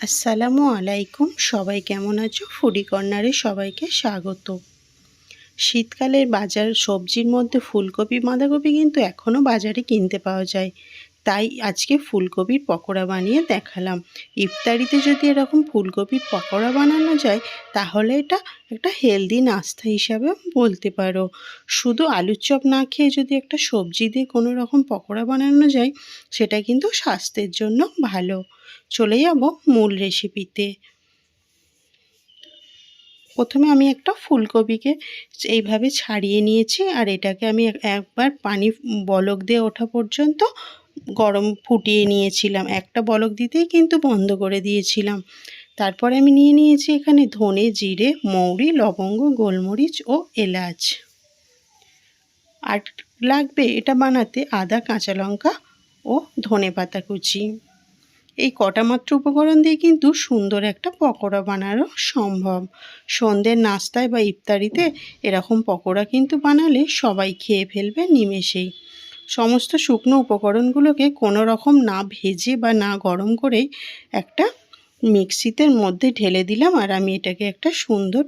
আসসালামু আলাইকুম। সবাই কেমন আছো? ফুডি কর্নারে সবাইকে স্বাগত। শীতকালের বাজার সবজির মধ্যে ফুলকপি বাঁধাকপি কিন্তু এখনও বাজারে কিনতে পাওয়া যায়। তাই আজকে ফুলকপির পকোড়া বানিয়ে দেখালাম। ইফতারিতে যদি এরকম ফুলকপির পকোড়া বানানো যায় তাহলে এটা একটা হেলদি নাস্তা হিসাবে বলতে পারো। শুধু আলুর চপ না খেয়ে যদি একটা সবজি দিয়ে কোনো রকম পকোড়া বানানো যায় সেটা কিন্তু স্বাস্থ্যের জন্য ভালো। চলে যাব মূল রেসিপিতে। প্রথমে আমি একটা ফুলকপিকে এইভাবে ছাড়িয়ে নিয়েছি আর এটাকে আমি একবার পানি বলক দিয়ে ওঠা পর্যন্ত গরম ফুটিয়ে নিয়েছিলাম। একটা বলক দিতেই কিন্তু বন্ধ করে দিয়েছিলাম। তারপরে আমি নিয়ে নিয়েছি এখানে ধনে, জিরে, মৌরি, লবঙ্গ, গোলমরিচ ও এলাচ। আর লাগবে এটা বানাতে আদা, কাঁচা লঙ্কা ও ধনেপাতা কুচি। এই কটা মাত্র উপকরণ দিয়ে কিন্তু সুন্দর একটা পকোড়া বানানো সম্ভব। সন্ধ্যের নাস্তায় বা ইফতারিতে এরকম পকোড়া কিন্তু বানালে সবাই খেয়ে ফেলবে নিমেষেই। সমস্ত শুকনো উপকরণগুলোকে কোনো রকম না ভেজে বা না গরম করেই একটা মিক্সিতে মধ্যে ঢেলে দিলাম। আর আমি এটাকে একটা সুন্দর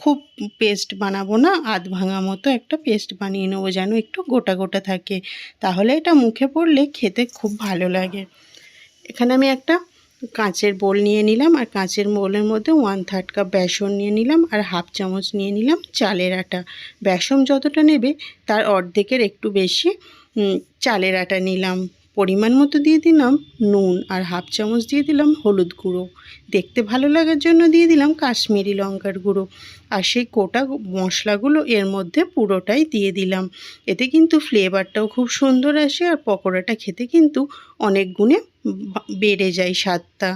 খুব পেস্ট বানাবো না, আধ ভাঙা মতো একটা পেস্ট বানিয়ে নেবো যেন একটু গোটা গোটা থাকে, তাহলে এটা মুখে পড়লে খেতে খুব ভালো লাগে। এখানে আমি একটা কাঁচের বোল নিয়ে নিলাম আর কাঁচের বোলের মধ্যে 1/3 কাপ বেসন নিয়ে নিলাম আর হাফ চামচ নিয়ে নিলাম চালের আটা। বেসন যতটা নেবে তার অর্ধেকের একটু বেশি চালের আটা নিলাম। পরিমাণ মতো দিয়ে দিলাম নুন আর হাফ চামচ দিয়ে দিলাম হলুদ গুঁড়ো। দেখতে ভালো লাগার জন্য দিয়ে দিলাম কাশ্মীরি লঙ্কার গুঁড়ো। আর সেই গোটা মশলাগুলো এর মধ্যে পুরোটাই দিয়ে দিলাম। এতে কিন্তু ফ্লেভারটাও খুব সুন্দর আসে আর পকোড়াটা খেতে কিন্তু অনেক গুণে বেড়ে যায় স্বাদটা।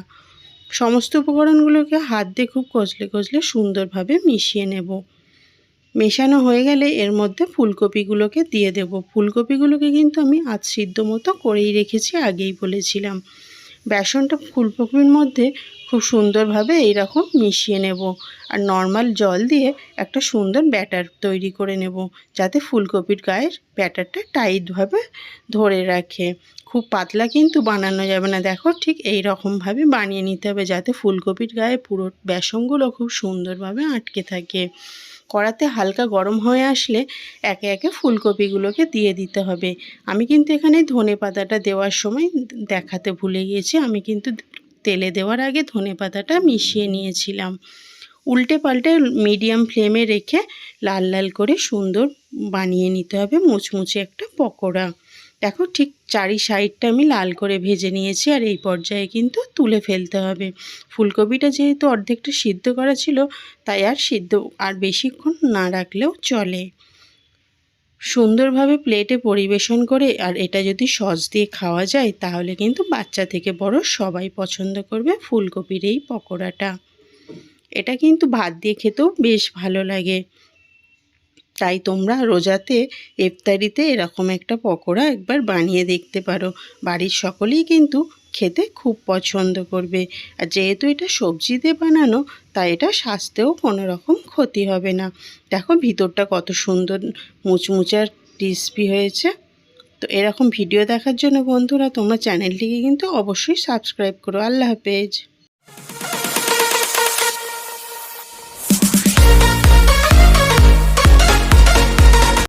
সমস্ত উপকরণগুলোকে হাত দিয়ে খুব কষলে কষলে সুন্দরভাবে মিশিয়ে নেব। মেশানো হয়ে গেলে এর মধ্যে ফুলকপিগুলোকে দিয়ে দেব। ফুলকপিগুলোকে কিন্তু আমি আধ সিদ্ধ মতো করেই রেখেছি, আগেই বলেছিলাম। বেসনটা ফুলকপির মধ্যে খুব সুন্দরভাবে এইরকম মিশিয়ে নেব আর নর্মাল জল দিয়ে একটা সুন্দর ব্যাটার তৈরি করে নেব, যাতে ফুলকপির গায়ের ব্যাটারটা টাইটভাবে ধরে রাখে। খুব পাতলা কিন্তু বানানো যাবে না। দেখো ঠিক এই রকমভাবে বানিয়ে নিতে হবে যাতে ফুলকপির গায়ে পুরো বেসনগুলো খুব সুন্দরভাবে আটকে থাকে। কড়াতে হালকা গরম হয়ে আসলে একে একে ফুলকপিগুলোকে দিয়ে দিতে হবে। আমি কিন্তু এখানে ধনেপাতাটা দেওয়ার সময় দেখাতে ভুলে গিয়েছি। আমি কিন্তু তেলে দেওয়ার আগে ধনেপাতাটা মিশিয়ে নিয়েছিলাম। উল্টে পাল্টে মিডিয়াম ফ্লেমে রেখে লাল লাল করে সুন্দর বানিয়ে নিতে হবে মুচমুচে একটা পকোড়া। দেখো ঠিক চারি সাইডটা আমি লাল করে ভেজে নিয়েছি আর এই পর্যায়ে কিন্তু তুলে ফেলতে হবে। ফুলকপিটা যেহেতু অর্ধেকটা সিদ্ধ করা ছিল তাই আর বেশিক্ষণ না রাখলেও চলে। সুন্দরভাবে প্লেটে পরিবেশন করে আর এটা যদি সস দিয়ে খাওয়া যায় তাহলে কিন্তু বাচ্চা থেকে বড় সবাই পছন্দ করবে ফুলকপির এই পকোড়াটা। এটা কিন্তু ভাত দিয়ে খেতেও বেশ ভালো লাগে। তাই তোমরা রোজাতে ইফতারিতে এরকম একটা পকোড়া একবার বানিয়ে দেখতে পারো। বাড়ির সকলেই কিন্তু খেতে খুব পছন্দ করবে। আর যেহেতু এটা সবজি দিয়ে বানানো তাই এটা স্বাস্থ্যেও কোনো রকম ক্ষতি হবে না। দেখো ভিতরটা কত সুন্দর মুচমুচে আর ক্রিসপি হয়েছে। তো এরকম ভিডিও দেখার জন্য বন্ধুরা তোমরা চ্যানেলটিকে কিন্তু অবশ্যই সাবস্ক্রাইব করো। আল্লাহ হাফেজ।